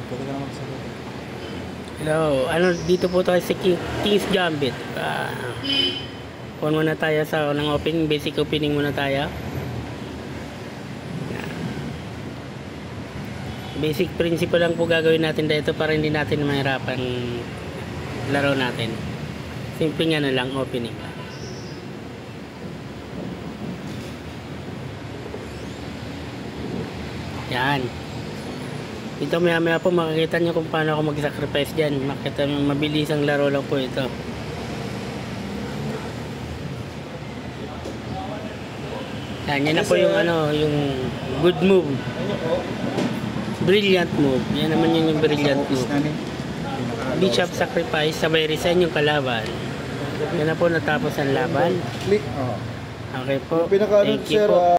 Pwede ka na magsagot. Hello, ano dito po tayo sa King's Gambit. Kuha muna tayo sa unang opening, basic opening muna tayo. Basic principle lang po gagawin natin dito para hindi natin mahirapan laro natin. Simple nga na lang, opening. Yan. Dito maya maya po makikita nyo kung paano ako mag-sacrifice dyan. Makita nyo, mabilis ang laro lang po ito. Yan na po yung ano, yung good move. Brilliant move. Yan naman yung brilliant move. Bishop sacrifice, sabay resign yung kalaban. Yan na po natapos ang laban. Click. Okay po. Pinaka Thank you po.